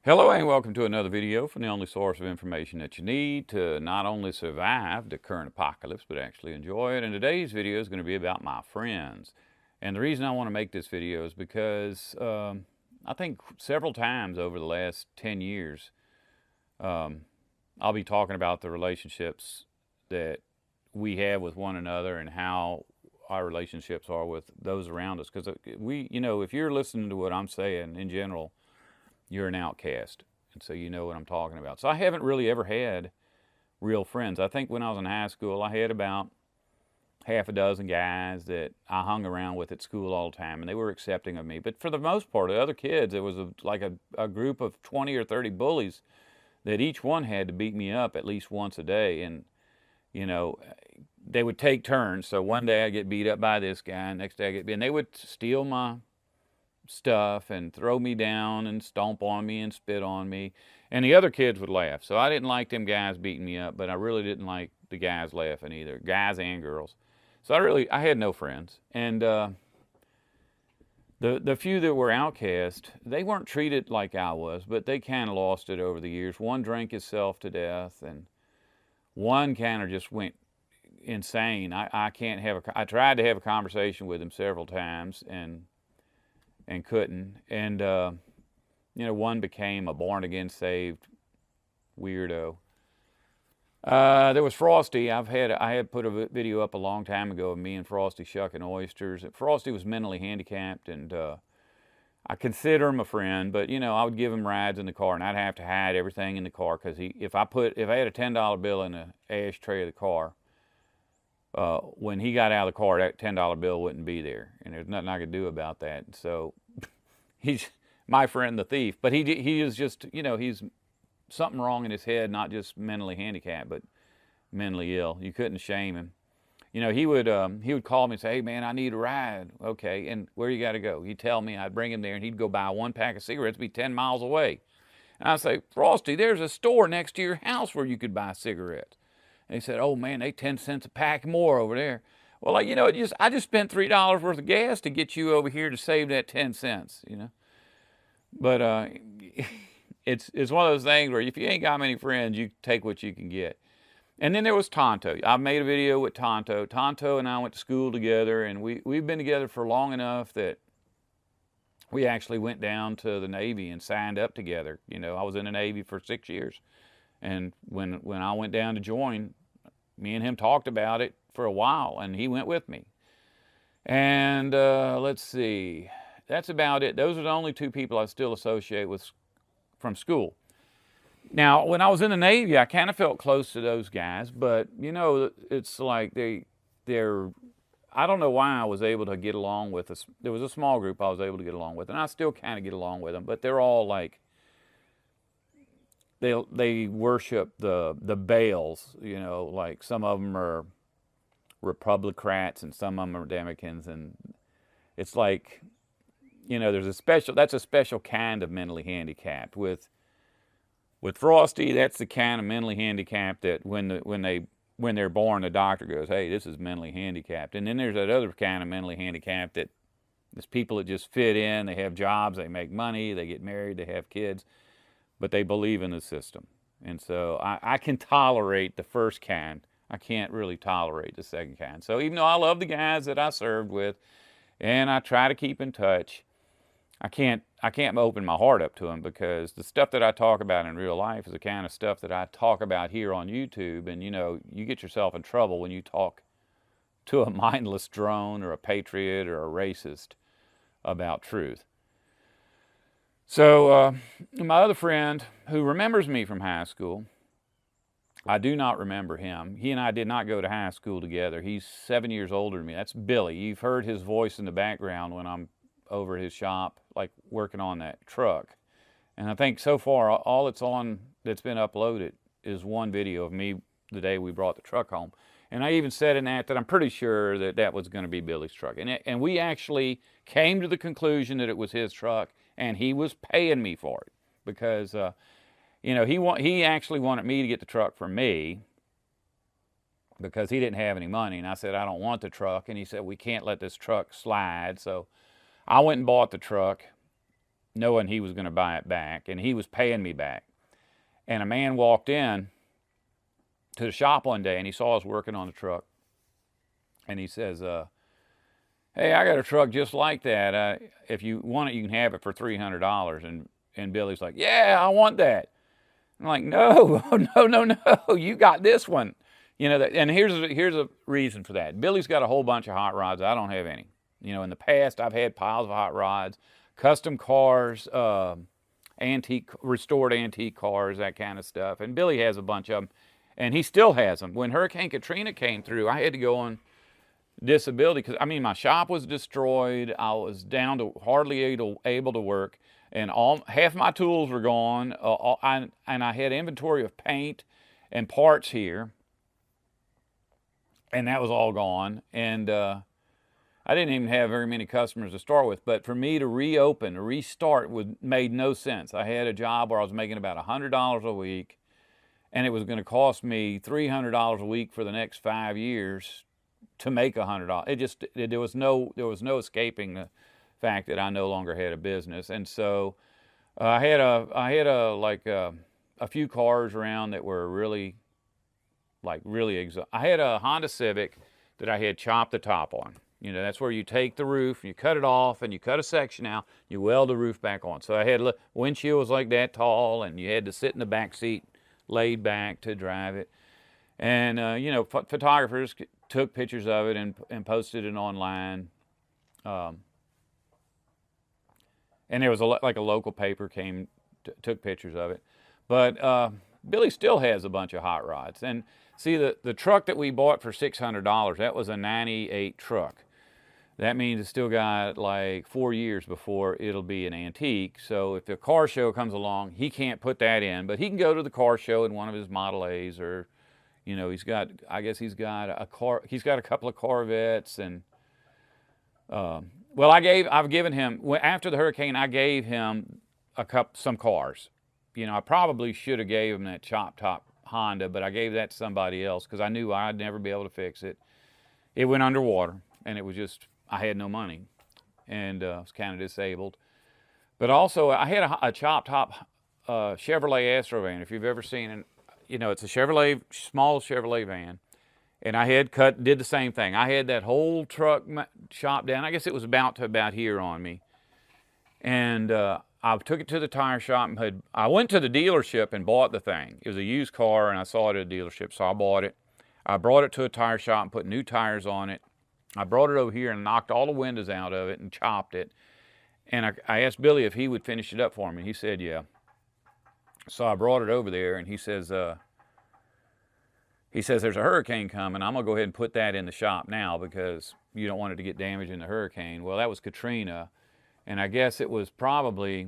Hello and welcome to another video from the only source of information that you need to not only survive the current apocalypse but actually enjoy it. And today's video is going to be about my friends. And the reason I want to make this video is because I think several times over the last 10 years I'll be talking about the relationships that we have with one another and how our relationships are with those around us. Because if you're listening to what I'm saying in general, you're an outcast. And so you know what I'm talking about. So I haven't really ever had real friends. I think when I was in high school, I had about half a dozen guys that I hung around with at school all the time, and they were accepting of me. But for the most part, the other kids, it was like a group of 20 or 30 bullies that each one had to beat me up at least once a day. And, you know, they would take turns. So one day I'd get beat up by this guy, and next day I'd get beat, and they would steal my stuff and throw me down and stomp on me and spit on me, and the other kids would laugh. So I didn't like them guys beating me up, but I really didn't like the guys laughing either, guys and girls. So I had no friends. And the few that were outcast, they weren't treated like I was, but they kind of lost it over the years. One drank himself to death, and one kind of just went insane. I tried to have a conversation with him several times and couldn't. And one became a born-again saved weirdo. There was Frosty. I had put a video up a long time ago of me and Frosty shucking oysters. Frosty was mentally handicapped, and I consider him a friend, but I would give him rides in the car, and I'd have to hide everything in the car because if I had a $10 bill in the ashtray of the car, when he got out of the car, that $10 bill wouldn't be there, and there's nothing I could do about that. So he's my friend, the thief. But he is just, he's something wrong in his head, not just mentally handicapped, but mentally ill. You couldn't shame him. He would call me and say, "Hey man, I need a ride." Okay, and where you got to go? He'd tell me. I'd bring him there, and he'd go buy one pack of cigarettes, be 10 miles away. And I'd say, "Frosty, there's a store next to your house where you could buy cigarettes." And he said, "Oh man, they 10 cents a pack more over there." Well, I just spent $3 worth of gas to get you over here to save that 10 cents, But it's one of those things where if you ain't got many friends, you take what you can get. And then there was Tonto. I made a video with Tonto. Tonto and I went to school together, and we've been together for long enough that we actually went down to the Navy and signed up together. I was in the Navy for 6 years. And when I went down to join, me and him talked about it for a while, and he went with me. And let's see, that's about it. Those are the only two people I still associate with from school. Now, when I was in the Navy, I kind of felt close to those guys, but it's like they're. I don't know why I was able to get along with us. There was a small group I was able to get along with, and I still kind of get along with them, but they're all like. They worship the Baals, like some of them are Republicrats and some of them are Democrats, and it's like, that's a special kind of mentally handicapped. With Frosty, that's the kind of mentally handicapped that when they're born, the doctor goes, "Hey, this is mentally handicapped." And then there's that other kind of mentally handicapped that there's people that just fit in. They have jobs, they make money, they get married, they have kids, but they believe in the system. And so I can tolerate the first kind. I can't really tolerate the second kind. So even though I love the guys that I served with, and I try to keep in touch, I can't open my heart up to them, because the stuff that I talk about in real life is the kind of stuff that I talk about here on YouTube. And you get yourself in trouble when you talk to a mindless drone or a patriot or a racist about truth. So my other friend who remembers me from high school, I do not remember him. He and I did not go to high school together. He's 7 years older than me. That's Billy. You've heard his voice in the background when I'm over at his shop, like working on that truck. And I think so far all that's been uploaded is one video of me the day we brought the truck home. And I even said in that I'm pretty sure that was going to be Billy's truck. And we actually came to the conclusion that it was his truck, and he was paying me for it because, he actually wanted me to get the truck for me because he didn't have any money. And I said, "I don't want the truck." And he said, "We can't let this truck slide." So I went and bought the truck, knowing he was going to buy it back, and he was paying me back. And a man walked in to the shop one day, and he saw us working on the truck, and he says, "Hey, I got a truck just like that. If you want it, you can have it for $300." And Billy's like, "Yeah, I want that." I'm like, "No, no, no, no! You got this one." And here's a reason for that. Billy's got a whole bunch of hot rods. I don't have any. In the past, I've had piles of hot rods, custom cars, restored antique cars, that kind of stuff. And Billy has a bunch of them, and he still has them. When Hurricane Katrina came through, I had to go on disability because my shop was destroyed. I was down to hardly able to work, and half my tools were gone. And I had inventory of paint and parts here, and that was all gone. And I didn't even have very many customers to start with. But for me to restart made no sense. I had a job where I was making about $100 a week, and it was going to cost me $300 a week for the next 5 years to make $100. There was no escaping the fact that I no longer had a business. And so I had a few cars around that were really exotic. I had a Honda Civic that I had chopped the top on. That's where you take the roof, you cut it off, and you cut a section out, you weld the roof back on. So I had windshield was like that tall, and you had to sit in the back seat, laid back to drive it. And photographers took pictures of it and posted it online. And there was a local paper took pictures of it. But Billy still has a bunch of hot rods. And see, the truck that we bought for $600, that was a 98 truck. That means it's still got like 4 years before it'll be an antique. So if the car show comes along, he can't put that in, but he can go to the car show in one of his Model A's, or he's got a couple of Corvettes. And I've given him, after the hurricane, I gave him some cars. I probably should have gave him that chop top Honda, but I gave that to somebody else because I knew I'd never be able to fix it. It went underwater, and it was just, I had no money, and I was kind of disabled. But also, I had a chop top Chevrolet Astrovan. If you've ever seen it, it's a small Chevrolet van. And I did the same thing. I had that whole truck chopped down. I guess it was about here on me. And I took it to the tire shop. I went to the dealership and bought the thing. It was a used car, and I saw it at a dealership, so I bought it. I brought it to a tire shop and put new tires on it. I brought it over here and knocked all the windows out of it and chopped it. And I asked Billy if he would finish it up for me. He said, yeah. So I brought it over there, and he says there's a hurricane coming. I'm going to go ahead and put that in the shop now because you don't want it to get damaged in the hurricane. Well, that was Katrina, and I guess it was probably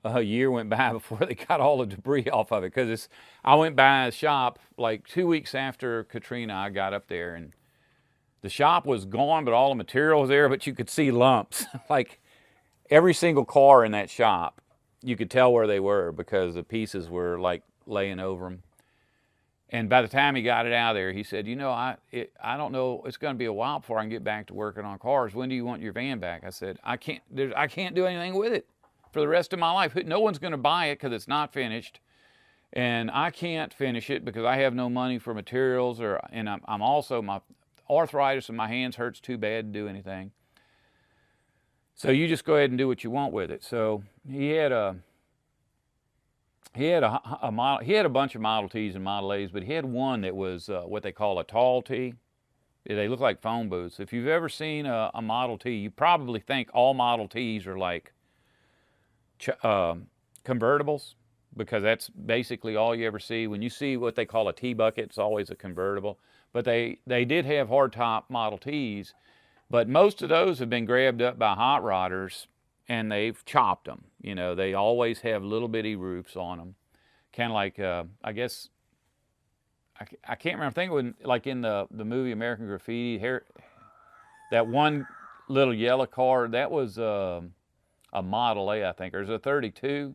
a year went by before they got all the debris off of it, because I went by the shop like 2 weeks after Katrina. I got up there, and the shop was gone, but all the material was there, but you could see lumps. Like every single car in that shop, you could tell where they were because the pieces were like laying over them. And by the time he got it out of there, he said, I don't know, it's going to be a while before I can get back to working on cars. When do you want your van back? I said, I can't do anything with it for the rest of my life. No one's going to buy it because it's not finished. And I can't finish it because I have no money for materials, and I'm also, my arthritis in my hands hurts too bad to do anything. So you just go ahead and do what you want with it. So he had a bunch of Model Ts and Model A's, but he had one that was what they call a tall T. They look like phone booths. If you've ever seen a Model T, you probably think all Model Ts are like convertibles, because that's basically all you ever see. When you see what they call a T-bucket, it's always a convertible. But they did have hardtop Model Ts, but most of those have been grabbed up by hot rodders, and they've chopped them. They always have little bitty roofs on them. Kind of like, I guess, I can't remember, I think it was like in the movie American Graffiti, that one little yellow car, that was a Model A, I think. There's a 32.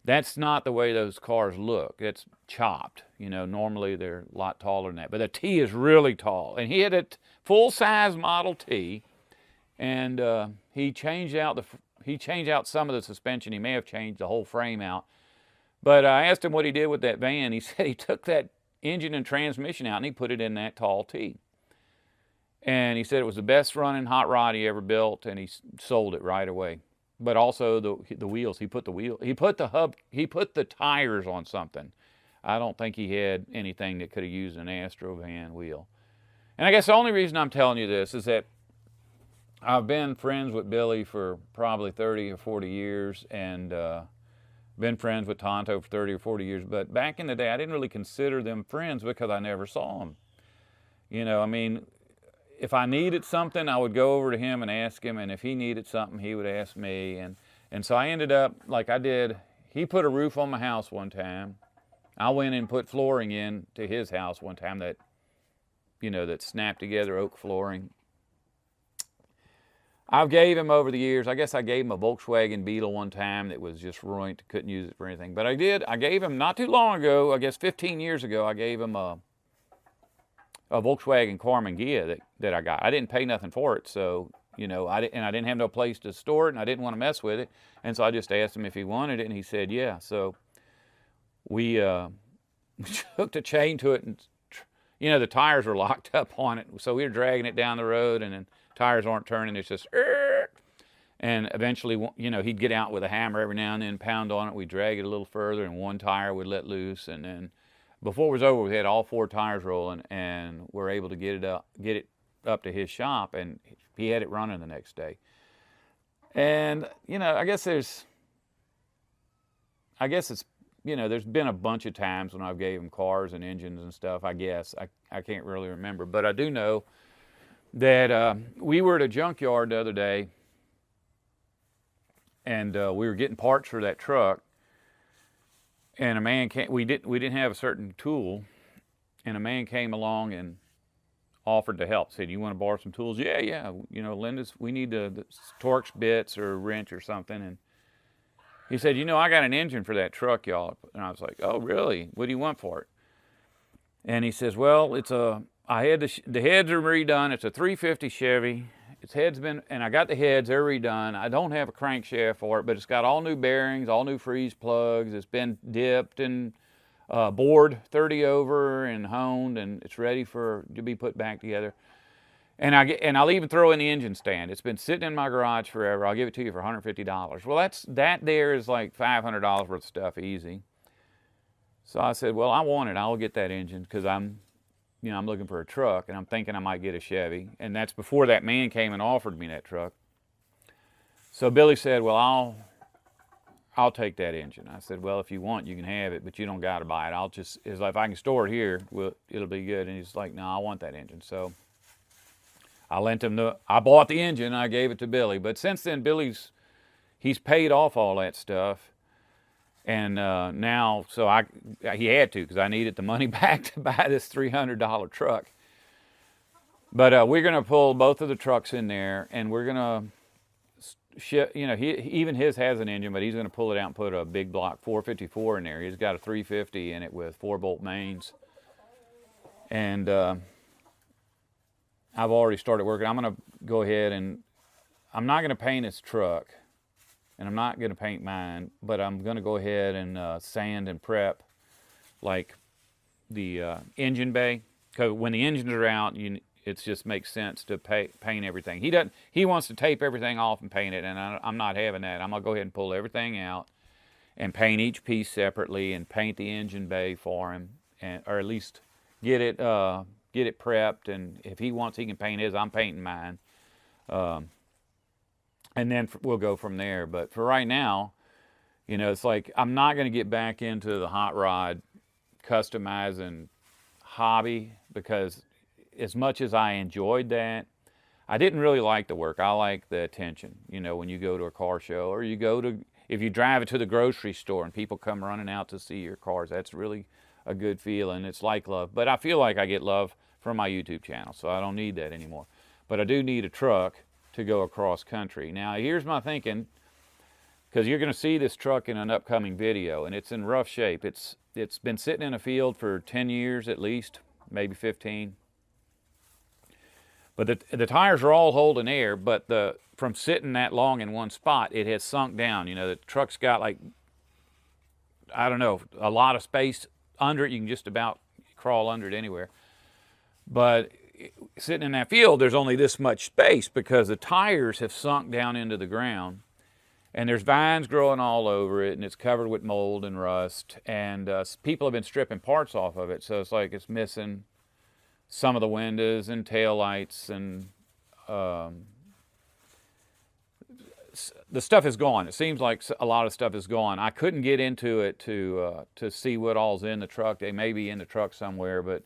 That's not the way those cars look. It's chopped. Normally they're a lot taller than that. But the T is really tall. And he had a full-size Model T, and he changed out he changed out some of the suspension. He may have changed the whole frame out. But I asked him what he did with that van. He said he took that engine and transmission out and he put it in that tall T. And he said it was the best running hot rod he ever built, and he sold it right away. But also the wheels. He put the tires on something. I don't think he had anything that could have used an Astro van wheel. And I guess the only reason I'm telling you this is that I've been friends with Billy for probably 30 or 40 years, and been friends with Tonto for 30 or 40 years. But back in the day, I didn't really consider them friends because I never saw them. You know, I mean, if I needed something, I would go over to him and ask him, and if he needed something, he would ask me. And so I ended up, like I did, he put a roof on my house one time. I went and put flooring in to his house one time that, you know, that snapped together oak flooring. I gave him over the years, I guess I gave him a Volkswagen Beetle one time that was just ruined, couldn't use it for anything. But I gave him not too long ago, I guess 15 years ago, I gave him a Volkswagen Carmen Ghia that I got. I didn't pay nothing for it, so, you know, I didn't have no place to store it, and I didn't want to mess with it. And so I just asked him if he wanted it, and he said, yeah. So we hooked a chain to it, and, you know, the tires were locked up on it. So we were dragging it down the road, and then tires aren't turning, it's just, and eventually, you know, he'd get out with a hammer every now and then, pound on it, we'd drag it a little further, and one tire would let loose, and then before it was over, we had all 4 tires rolling, and we're able to get it up to his shop, and he had it running the next day. And, you know, I guess it's, you know, there's been a bunch of times when I've gave him cars and engines and stuff, I guess. I can't really remember, but I do know that we were at a junkyard the other day, and we were getting parts for that truck, and a man came. We didn't have a certain tool, and a man came along and offered to help. Said, "You want to borrow some tools?" Yeah. You know, we need the Torx bits or a wrench or something. And he said, "You know, I got an engine for that truck, y'all." And I was like, "Oh, really? What do you want for it?" And he says, "Well, I had the heads are redone. It's a 350 Chevy. Its heads and I got the heads, they're redone. I don't have a crankshaft for it, but it's got all new bearings, all new freeze plugs. It's been dipped and bored 30 over and honed, and it's ready to be put back together. And I'll even throw in the engine stand. It's been sitting in my garage forever. I'll give it to you for $150. Well, that there is like $500 worth of stuff easy. So I said, well, I want it. I'll get that engine because I'm looking for a truck, and I'm thinking I might get a Chevy. And that's before that man came and offered me that truck. So Billy said, well, I'll take that engine. I said, well, if you want, you can have it, but you don't got to buy it. It's like, if I can store it here, well, it'll be good. And he's like, no, I want that engine. So I bought the engine, and I gave it to Billy. But since then, he's paid off all that stuff. And now, he had to, because I needed the money back to buy this $300 truck. But we're going to pull both of the trucks in there, and we're going to ship, you know, even his has an engine, but he's going to pull it out and put a big block 454 in there. He's got a 350 in it with 4-bolt mains. And I've already started working. I'm going to go ahead, and I'm not going to paint his truck. And I'm not going to paint mine, but I'm going to go ahead and sand and prep like the engine bay. Because when the engines are out, it just makes sense to paint everything. He wants to tape everything off and paint it, and I'm not having that. I'm going to go ahead and pull everything out and paint each piece separately and paint the engine bay for him, or at least get it prepped. And if he wants, he can paint his. I'm painting mine. And then we'll go from there. But for right now, you know, it's like I'm not going to get back into the hot rod customizing hobby, because as much as I enjoyed that, I didn't really like the work. I like the attention. You know, when you go to a car show, or if you drive it to the grocery store and people come running out to see your cars, that's really a good feeling. It's like love. But I feel like I get love from my YouTube channel, so I don't need that anymore. But I do need a truck to go across country. Now, here's my thinking, because you're going to see this truck in an upcoming video, and it's in rough shape. It's been sitting in a field for 10 years at least, maybe 15. But the tires are all holding air, but from sitting that long in one spot, it has sunk down. You know, the truck's got like, I don't know, a lot of space under it. You can just about crawl under it anywhere. But sitting in that field, there's only this much space because the tires have sunk down into the ground. And there's vines growing all over it, and it's covered with mold and rust. And people have been stripping parts off of it, so it's like it's missing some of the windows and tail lights, and the stuff is gone. It seems like a lot of stuff is gone. I couldn't get into it to see what all's in the truck. They may be in the truck somewhere, but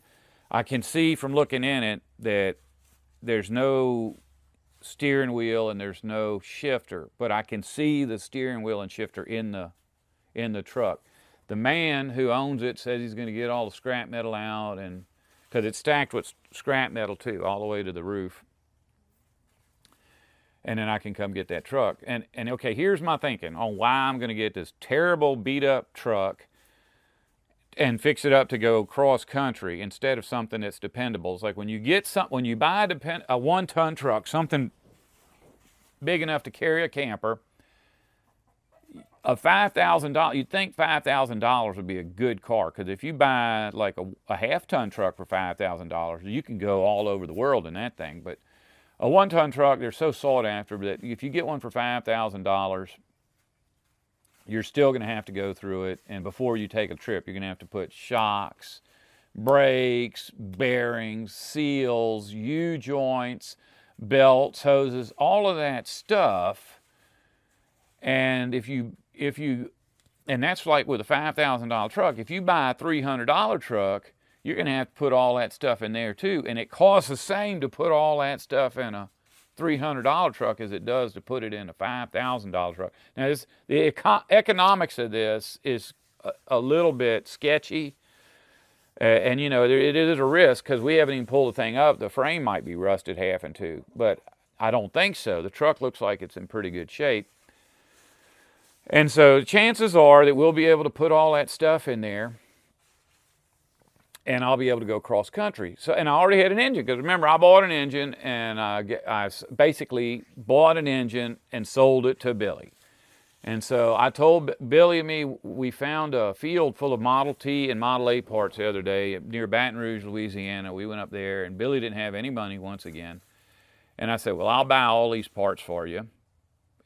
I can see from looking in it that there's no steering wheel and there's no shifter, but I can see the steering wheel and shifter in the truck. The man who owns it says he's going to get all the scrap metal out, and because it's stacked with scrap metal too, all the way to the roof. And then I can come get that truck. And okay, here's my thinking on why I'm going to get this terrible beat up truck and fix it up to go cross country instead of something that's dependable. It's like when you buy a 1-ton truck, something big enough to carry a camper, $5,000, you'd think $5,000 would be a good car, because if you buy like a half-ton truck for $5,000, you can go all over the world in that thing. But a 1-ton truck, they're so sought after that if you get one for $5,000, you're still going to have to go through it. And before you take a trip, you're going to have to put shocks, brakes, bearings, seals, U-joints, belts, hoses, all of that stuff. And and that's like with a $5,000 truck. If you buy a $300 truck, you're going to have to put all that stuff in there too. And it costs the same to put all that stuff in a $300 truck as it does to put it in a $5,000 truck. Now, the economics of this is a little bit sketchy. And, you know, it is a risk because we haven't even pulled the thing up. The frame might be rusted half in two, but I don't think so. The truck looks like it's in pretty good shape. And so chances are that we'll be able to put all that stuff in there, and I'll be able to go cross country. So, and I already had an engine, because remember, I bought an engine, and I basically bought an engine and sold it to Billy. And so I told Billy and me, we found a field full of Model T and Model A parts the other day near Baton Rouge, Louisiana. We went up there, and Billy didn't have any money once again. And I said, well, I'll buy all these parts for you,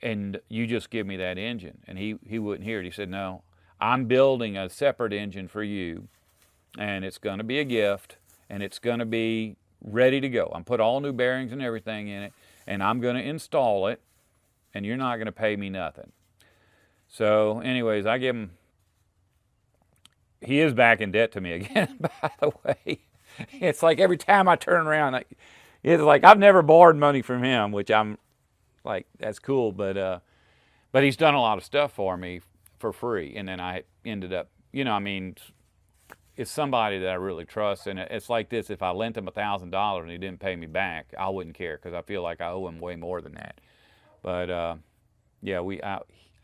and you just give me that engine. And he wouldn't hear it. He said, no, I'm building a separate engine for you, and it's going to be a gift, and it's going to be ready to go. I'm put all new bearings and everything in it, and I'm going to install it, and you're not going to pay me nothing. So anyways, I give him, he is back in debt to me again, by the way. It's like every time I turn around, it's like I've never borrowed money from him, which I'm like, that's cool, but he's done a lot of stuff for me for free. And then I ended up, you know, I mean, it's somebody that I really trust. And it's like this: if I lent him $1,000 and he didn't pay me back, I wouldn't care, because I feel like I owe him way more than that. But yeah,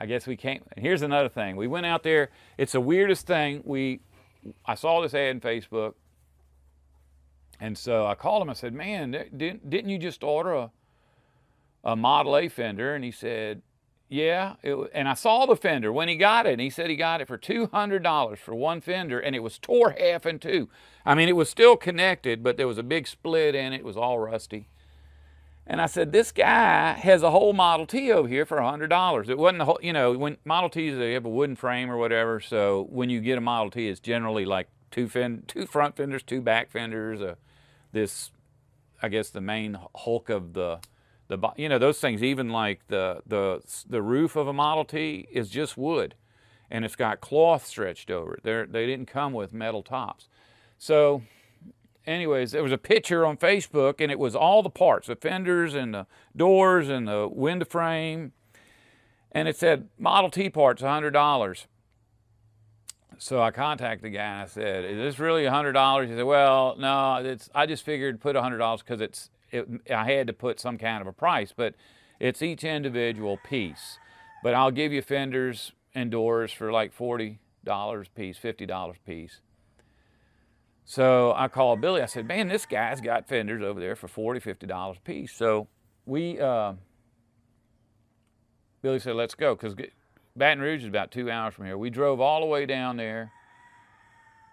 I guess we can't. And here's another thing: we went out there. It's the weirdest thing. I saw this ad in Facebook, and so I called him. I said, "Man, didn't you just order a Model A fender?" And he said, yeah. And I saw the fender when he got it, and he said he got it for $200 for one fender, and it was tore half in two. I mean, it was still connected, but there was a big split in it. It was all rusty. And I said, this guy has a whole Model T over here for $100. It wasn't the whole, you know, when Model Ts, they have a wooden frame or whatever, so when you get a Model T, it's generally like two front fenders, two back fenders, this, I guess, the main hulk of the you know, those things, even like the roof of a Model T is just wood, and it's got cloth stretched over it. They didn't come with metal tops. So anyways, there was a picture on Facebook, and it was all the parts, the fenders and the doors and the window frame, and it said Model T parts, $100. So I contacted the guy and I said, is this really $100? He said, well, no, I just figured put $100 because I had to put some kind of a price, but it's each individual piece. But I'll give you fenders and doors for like $40 a piece, $50 a piece. So I called Billy. I said, man, this guy's got fenders over there for $40, $50 a piece. So we, Billy said, let's go, because Baton Rouge is about 2 hours from here. We drove all the way down there,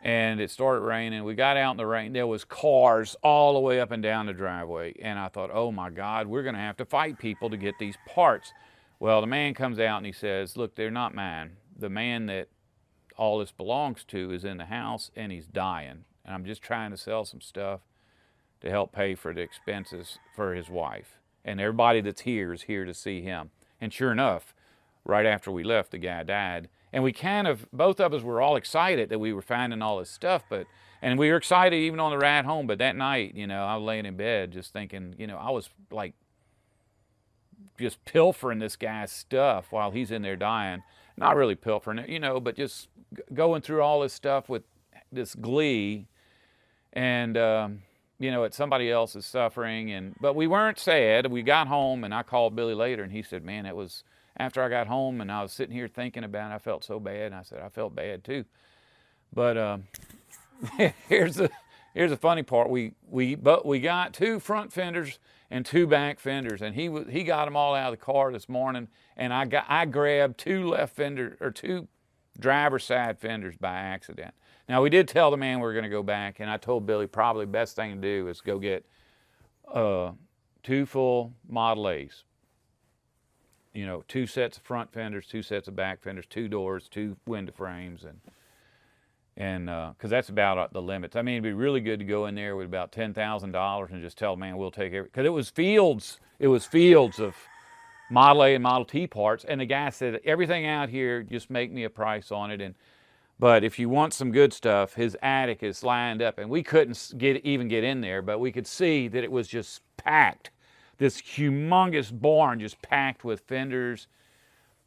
and it started raining. We got out in the rain. There was cars all the way up and down the driveway. And I thought, oh my God, we're going to have to fight people to get these parts. Well, the man comes out and he says, look, they're not mine. The man that all this belongs to is in the house, and he's dying. And I'm just trying to sell some stuff to help pay for the expenses for his wife. And everybody that's here is here to see him. And sure enough, right after we left, the guy died. And we kind of, both of us were all excited that we were finding all this stuff, and we were excited even on the ride home, but that night, I was laying in bed just thinking, I was like just pilfering this guy's stuff while he's in there dying. Not really pilfering it, but just going through all this stuff with this glee, and at somebody else's suffering. But we weren't sad. We got home, and I called Billy later, and he said, man, it was after I got home and I was sitting here thinking about it, I felt so bad. And I said, I felt bad too. But here's the funny part. We got 2 front fenders and 2 back fenders, and he got them all out of the car this morning, and I grabbed 2 left fender or 2 driver's side fenders by accident. Now, we did tell the man we were going to go back, and I told Billy probably the best thing to do is go get 2 full Model A's. 2 sets of front fenders, 2 sets of back fenders, 2 doors, 2 window frames, and because that's about the limits. I mean, it'd be really good to go in there with about $10,000 and just tell the man we'll take every, because it was fields of Model A and Model T parts, and the guy said, everything out here, just make me a price on it. But if you want some good stuff, his attic is lined up, and we couldn't even get in there, but we could see that it was just packed. This humongous barn just packed with fenders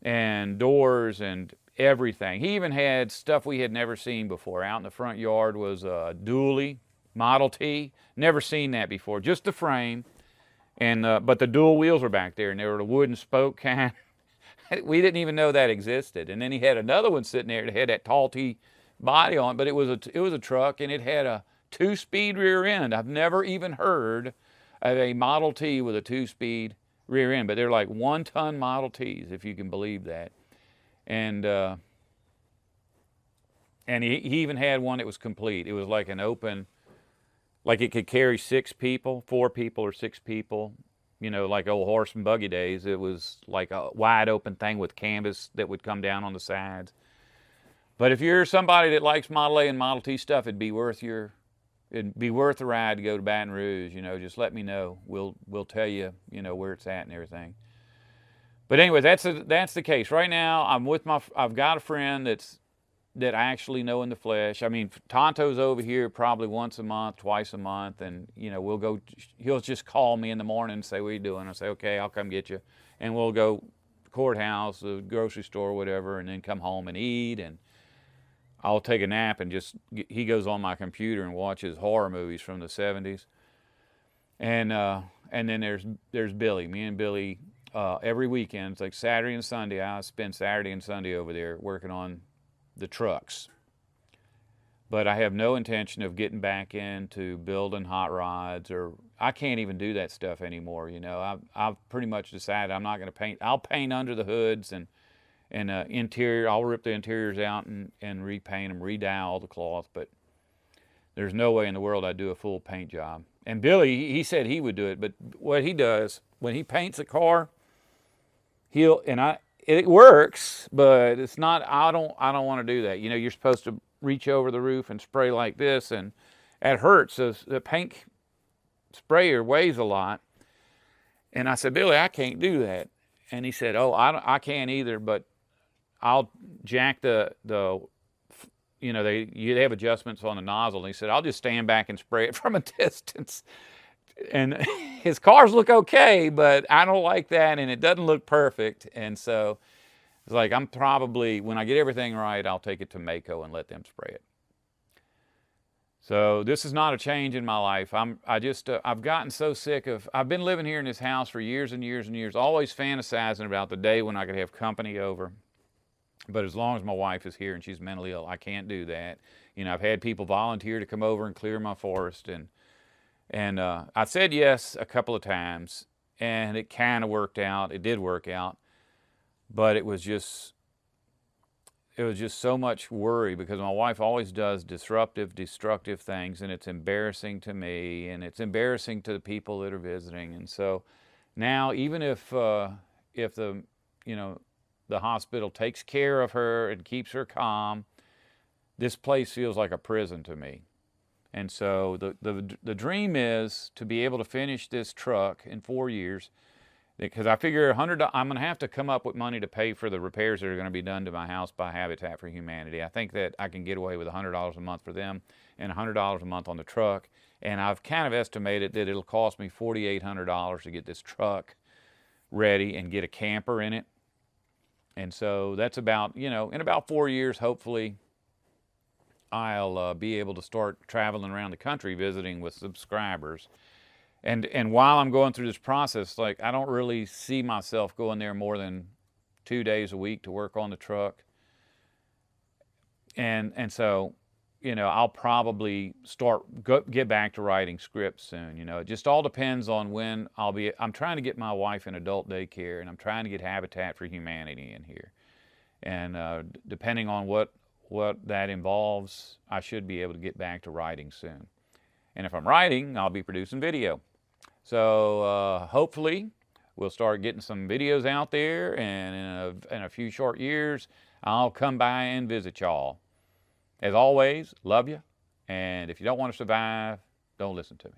and doors and everything. He even had stuff we had never seen before. Out in the front yard was a dually Model T. Never seen that before, just the frame. And but the dual wheels were back there, and they were the wooden spoke kind. We didn't even know that existed. And then he had another one sitting there that had that tall T body on it, but it was a truck, and it had a 2-speed rear end. I've never even heard of a Model T with a 2-speed rear end, but they're like 1-ton Model Ts, if you can believe that. And he even had one that was complete. It was like an open, like it could carry 6 people, 4 people or 6 people, like old horse and buggy days. It was like a wide open thing with canvas that would come down on the sides. But if you're somebody that likes Model A and Model T stuff, it'd be worth the ride to go to Baton Rouge. Just let me know. We'll tell you, where it's at and everything. But anyway, that's the case. Right now, I've got a friend that I actually know in the flesh. I mean, Tonto's over here probably once a month, twice a month, and we'll go. He'll just call me in the morning and say, "What are you doing?" I say, "Okay, I'll come get you," and we'll go to the courthouse, the grocery store, whatever, and then come home and eat, and I'll take a nap, and he goes on my computer and watches horror movies from the 70s. And then there's Billy. Me and Billy, every weekend, it's like Saturday and Sunday, I spend Saturday and Sunday over there working on the trucks. But I have no intention of getting back into building hot rods, or I can't even do that stuff anymore. I've pretty much decided I'm not going to paint. I'll paint under the hoods and interior. I'll rip the interiors out and repaint them, re-dye all the cloth. But there's no way in the world I'd do a full paint job. And Billy, he said he would do it, but what he does when he paints a car, it works, but it's not. I don't want to do that. You're supposed to reach over the roof and spray like this, and it hurts. The paint sprayer weighs a lot. And I said, Billy, I can't do that. And he said, oh, I can't either, but I'll jack they have adjustments on the nozzle. And he said, I'll just stand back and spray it from a distance. And his cars look okay, but I don't like that, and it doesn't look perfect. And so it's like, I'm probably, when I get everything right, I'll take it to Mako and let them spray it. So this is not a change in my life. I've gotten so sick of, I've been living here in this house for years and years and years, always fantasizing about the day when I could have company over. But as long as my wife is here and she's mentally ill, I can't do that. I've had people volunteer to come over and clear my forest, and I said yes a couple of times, and it kind of worked out. It did work out, but it was just so much worry because my wife always does disruptive, destructive things, and it's embarrassing to me, and it's embarrassing to the people that are visiting. And so now, even if the hospital takes care of her and keeps her calm, this place feels like a prison to me. And so the dream is to be able to finish this truck in 4 years, because I figure I'm going to have to come up with money to pay for the repairs that are going to be done to my house by Habitat for Humanity. I think that I can get away with $100 a month for them and $100 a month on the truck. And I've kind of estimated that it'll cost me $4,800 to get this truck ready and get a camper in it. And so that's about, in about 4 years, hopefully, I'll be able to start traveling around the country visiting with subscribers. And while I'm going through this process, like, I don't really see myself going there more than 2 days a week to work on the truck. And so, I'll probably get back to writing scripts soon. It just all depends on when I'm trying to get my wife in adult daycare, and I'm trying to get Habitat for Humanity in here. And depending on what that involves, I should be able to get back to writing soon. And if I'm writing, I'll be producing video. So hopefully we'll start getting some videos out there, and in a few short years, I'll come by and visit y'all. As always, love you, and if you don't want to survive, don't listen to me.